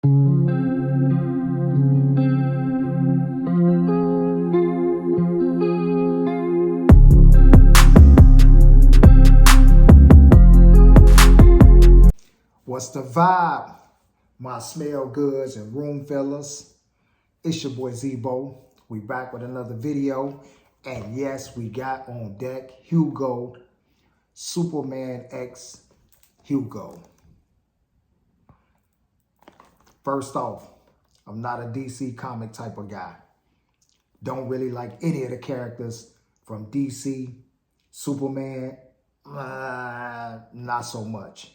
What's the vibe, my smell goods and room fillers? It's your boy Zebo. We back with another video. And yes, we got on deck Hugo, Superman X Hugo. First off, I'm not a DC comic type of guy. Don't really like any of the characters from DC. Superman, not so much.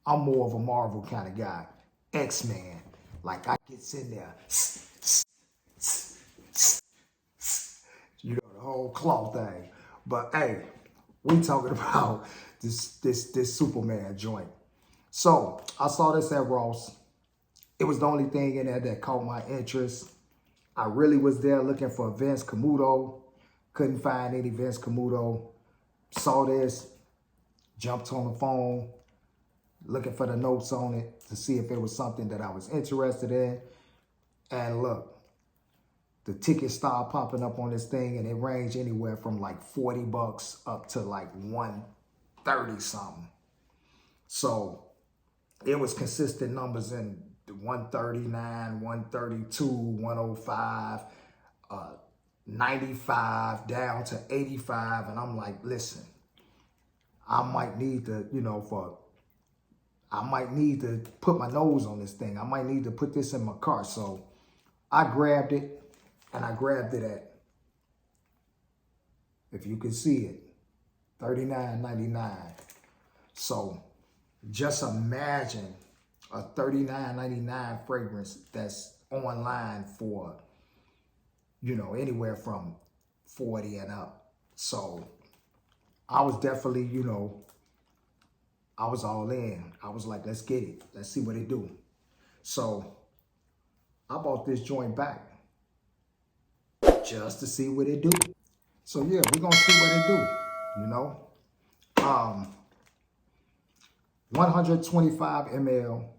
I'm more of a Marvel kind of guy. X-Men, like I gets in there, you know, the whole claw thing. But hey, we talking about this Superman joint. So I saw this at Ross. It was the only thing in there that caught my interest. I really was there looking for Vince Camuto. Couldn't find any Vince Camuto. Saw this, jumped on the phone, looking for the notes on it to see if it was something that I was interested in. And look, the tickets started popping up on this thing, and it ranged anywhere from like 40 bucks up to like 130 something. So it was consistent numbers in 139, 132, 105, 95, down to 85. And I'm like, listen, I might need to, I might need to put my nose on this thing. I might need to put this in my car. So I grabbed it, and I grabbed it at, if you can see it, $39.99. So just imagine a $39.99 fragrance that's online for, anywhere from 40 and up. So I was definitely, I was all in. I was like, let's get it. Let's see what it do. So I bought this joint back just to see what it do. So yeah, we're gonna see what it do, 125 ml,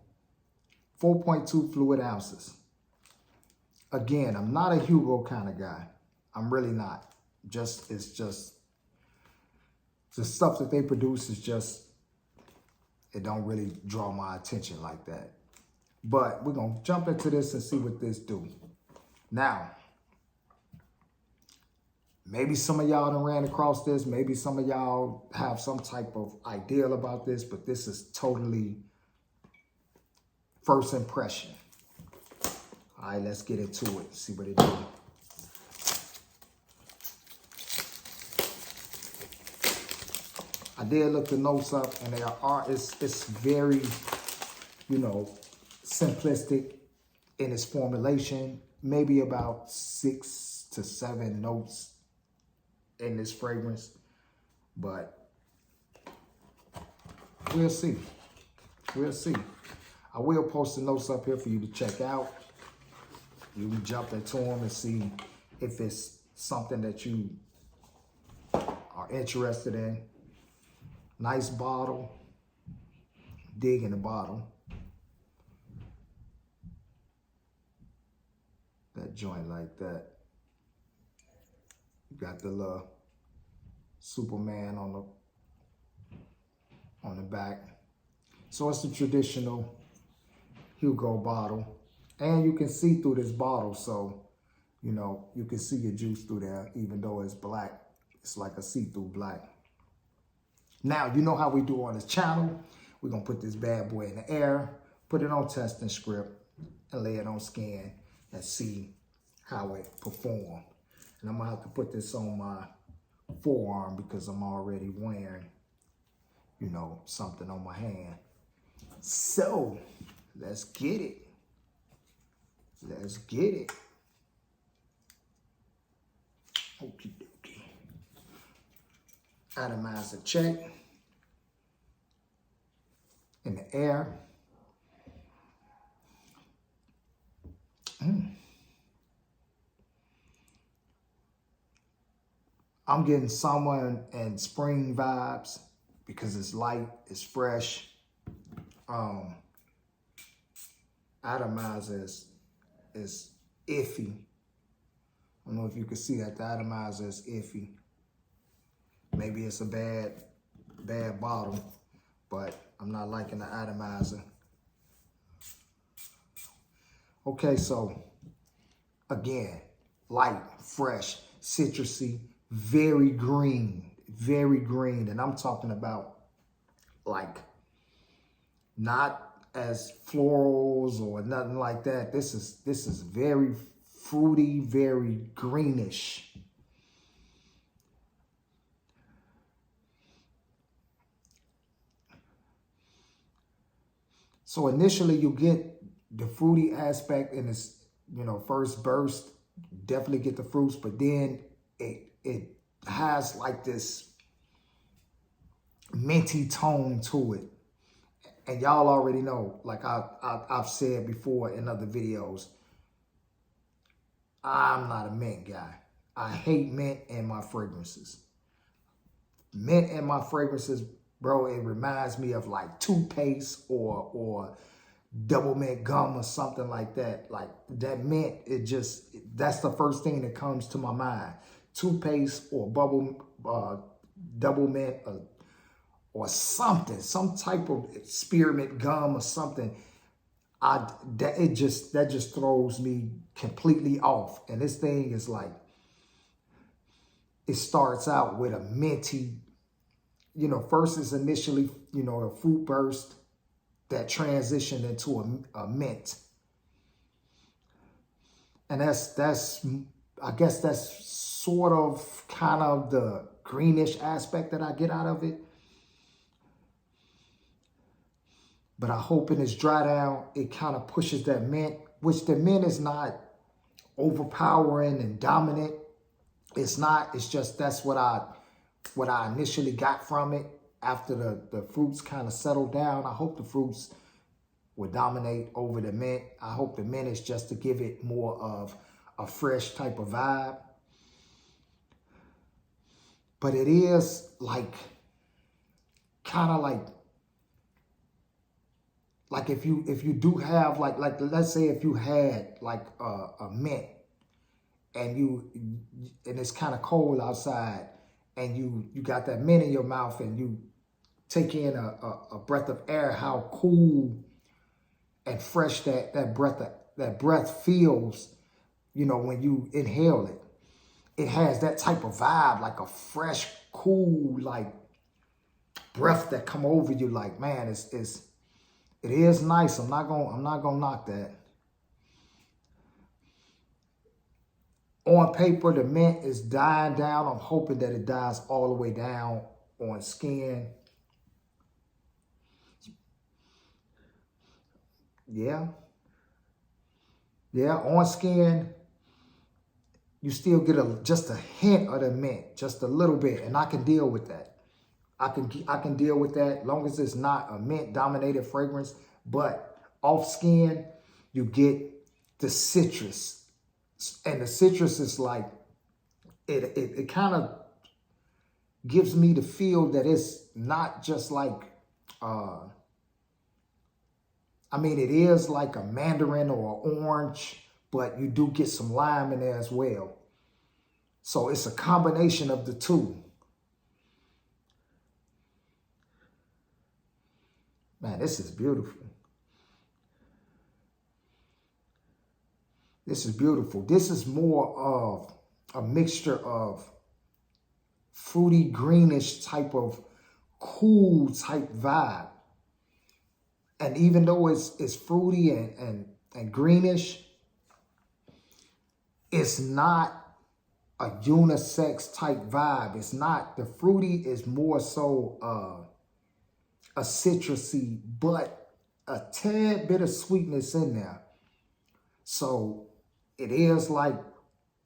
4.2 fluid ounces. Again, I'm not a Hugo kind of guy. I'm really not. It's just the stuff that they produce is just, it don't really draw my attention like that. But we're going to jump into this and see what this do. Now, maybe some of y'all done ran across this. Maybe some of y'all have some type of ideal about this, but this is totally first impression. All right, let's get into it. See what it do. I did look the notes up, and it's very, simplistic in its formulation. Maybe about 6 to 7 notes in this fragrance, but we'll see. We'll see. I will post the notes up here for you to check out. You can jump into them and see if it's something that you are interested in. Nice bottle. Dig in the bottle. That joint like that. You got the little Superman on the back. So it's a traditional Hugo bottle. And you can see through this bottle, so you can see your juice through there, even though it's black. It's like a see-through black. Now, you know how we do on this channel. We're going to put this bad boy in the air, put it on testing script, and lay it on scan and see how it performs. And I'm going to have to put this on my forearm because I'm already wearing, something on my hand. So, let's get it. Let's get it. Okie dokie. Atomize the check. In the air. I'm getting summer and spring vibes because it's light, it's fresh. I atomizer is iffy. I don't know if you can see that the atomizer is iffy. Maybe it's a bad bottle, but I'm not liking the atomizer. Okay, so again, light, fresh, citrusy, very green, and I'm talking about like not as florals or nothing like that. This is very fruity, very greenish. So initially you get the fruity aspect in this, first burst, definitely get the fruits, but then it has like this minty tone to it. And y'all already know, like I've said before in other videos, I'm not a mint guy. I hate mint in my fragrances. Mint in my fragrances, bro, it reminds me of like toothpaste or double mint gum or something like that. Like that mint, that's the first thing that comes to my mind. Toothpaste or double mint or something, some type of spearmint gum or something. That just throws me completely off. And this thing is like, it starts out with a minty, first is initially, a fruit burst that transitioned into a mint. And I guess that's sort of kind of the greenish aspect that I get out of it. But I hope in this dry down, it kind of pushes that mint, which the mint is not overpowering and dominant. It's not, it's just, that's what I initially got from it after the fruits kind of settled down. I hope the fruits will dominate over the mint. I hope the mint is just to give it more of a fresh type of vibe. But it is like, kind of like if you do have like let's say if you had like a mint and it's kind of cold outside and you got that mint in your mouth and you take in a breath of air, how cool and fresh that breath feels, when you inhale it. It has that type of vibe, like a fresh, cool, like breath that come over you. Like, man, it is nice. I'm not gonna knock that. On paper, the mint is dying down. I'm hoping that it dies all the way down on skin. Yeah, on skin, you still get just a hint of the mint, just a little bit, and I can deal with that. I can deal with that, long as it's not a mint dominated fragrance. But off skin, you get the citrus, and the citrus is like it kind of gives me the feel that it's not just like it is like a mandarin or an orange, but you do get some lime in there as well. So it's a combination of the two. Man, this is beautiful. This is beautiful. This is more of a mixture of fruity, greenish type of cool type vibe. And even though it's fruity and greenish, it's not a unisex type vibe. It's not, the fruity is more so a citrusy, but a tad bit of sweetness in there. So it is like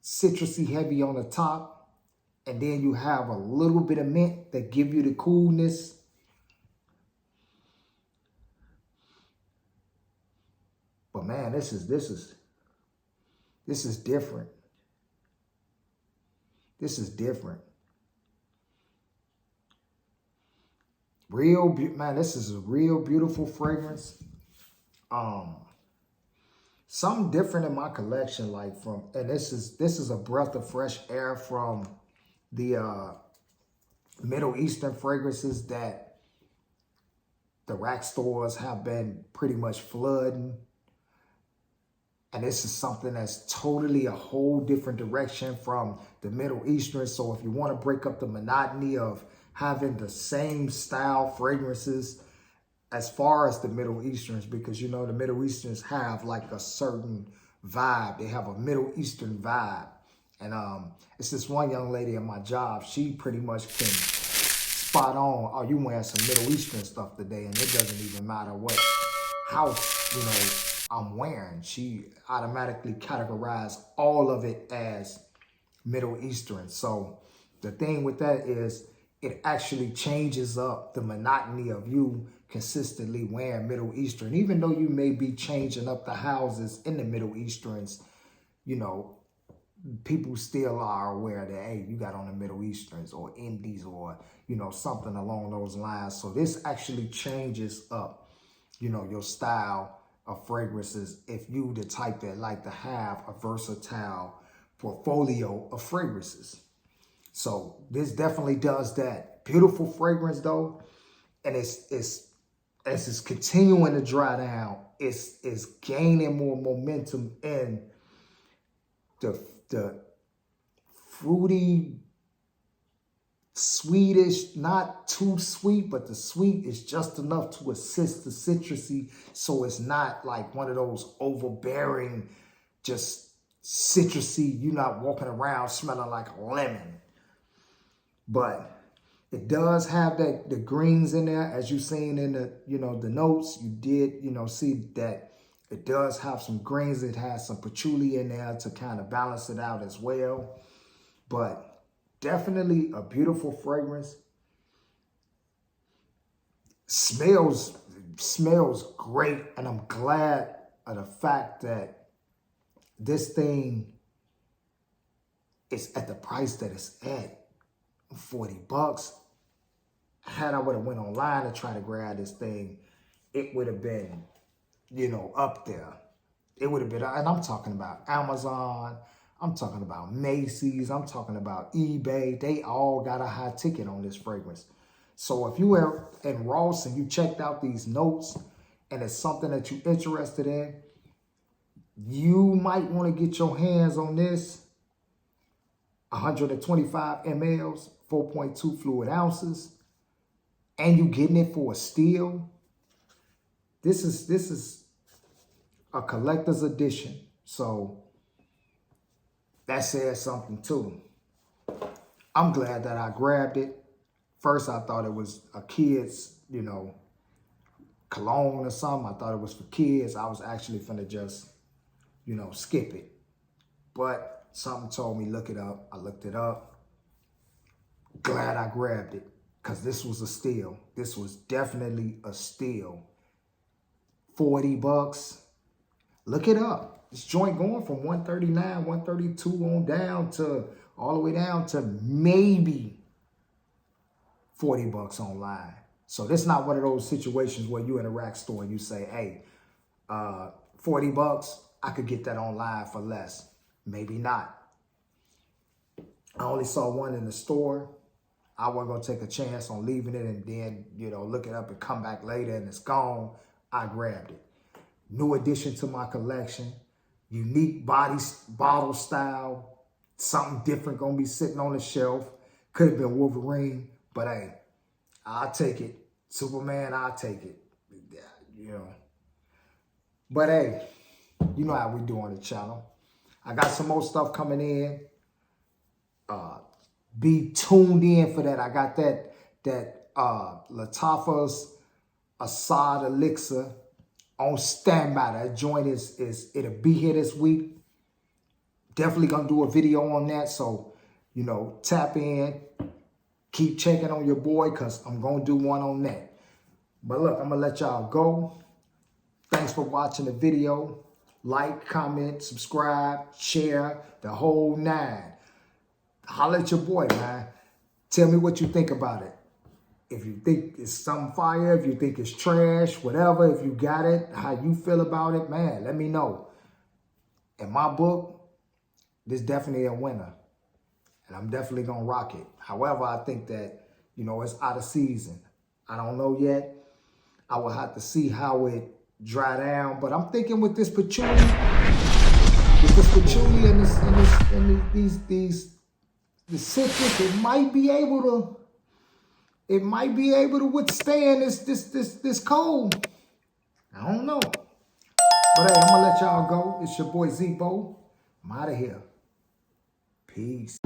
citrusy heavy on the top, and then you have a little bit of mint that give you the coolness. But man, this is different. This is different. Man, this is a real beautiful fragrance. something different in my collection, like and this is a breath of fresh air from the Middle Eastern fragrances that the rack stores have been pretty much flooding. And this is something that's totally a whole different direction from the Middle Eastern. So if you want to break up the monotony of having the same style fragrances as far as the Middle Easterns, because you know the Middle Easterns have like a certain vibe. They have a Middle Eastern vibe. And it's this one young lady at my job. She pretty much can spot on, oh, you wearing some Middle Eastern stuff today, and it doesn't even matter what house, you know, I'm wearing. She automatically categorized all of it as Middle Eastern. So the thing with that is it actually changes up the monotony of you consistently wearing Middle Eastern. Even though you may be changing up the houses in the Middle Easterns, you know, people still are aware that, hey, you got on the Middle Easterns or Indies or, you know, something along those lines. So this actually changes up, you know, your style of fragrances if you the type that like to have a versatile portfolio of fragrances. So this definitely does that. Beautiful fragrance though, and it's as it's continuing to dry down, it's gaining more momentum in the fruity, sweetish, not too sweet, but the sweet is just enough to assist the citrusy, so it's not like one of those overbearing, just citrusy, you're not walking around smelling like a lemon. But it does have the greens in there, as you've seen in the, you know, the notes. You did, you know, see that it does have some greens. It has some patchouli in there to kind of balance it out as well. But definitely a beautiful fragrance. Smells great, and I'm glad of the fact that this thing is at the price that it's at, $40. Had I would have went online to try to grab this thing, it would have been, you know, up there. It would have been, and I'm talking about Amazon, I'm talking about Macy's, I'm talking about eBay. They all got a high ticket on this fragrance. So if you were in Ross and you checked out these notes and it's something that you're interested in, you might want to get your hands on this. 125 mLs, 4.2 fluid ounces, and you getting it for a steal. This is a collector's edition, so that says something too. I'm glad that I grabbed it. First, I thought it was a kid's, you know, cologne or something. I thought it was for kids. I was actually finna just, you know, skip it. But something told me, look it up. I looked it up. Glad I grabbed it, because this was a steal. This was definitely a steal. $40. Look it up. This joint going from 139, 132 on down to all the way down to maybe $40 online. So this is not one of those situations where you in a rack store and you say, hey, $40, I could get that online for less. Maybe not. I only saw one in the store. I wasn't going to take a chance on leaving it and then, you know, look it up and come back later and it's gone. I grabbed it. New addition to my collection. Unique bottle style. Something different going to be sitting on the shelf. Could have been Wolverine, but hey, I'll take it. Superman, I'll take it. You know. But hey, you know how we do on the channel. I got some more stuff coming in. Be tuned in for that. I got that Latifah's Assad Elixir on standby. That joint it'll be here this week. Definitely gonna do a video on that. So, you know, tap in, keep checking on your boy, because I'm gonna do one on that. But look, I'm gonna let y'all go. Thanks for watching the video. Like, comment, subscribe, share, the whole nine. Holla at your boy, man. Tell me what you think about it. If you think it's some fire, if you think it's trash, whatever, if you got it, how you feel about it, man, let me know. in my book, this definitely a winner. And I'm definitely going to rock it. However, I think that, you know, it's out of season. I don't know yet. I will have to see how it dry down. But I'm thinking with this patchouli and these the citrus, it might be able to withstand this cold. I don't know. But hey, I'm gonna let y'all go. It's your boy Z-Bo. I'm out of here. Peace.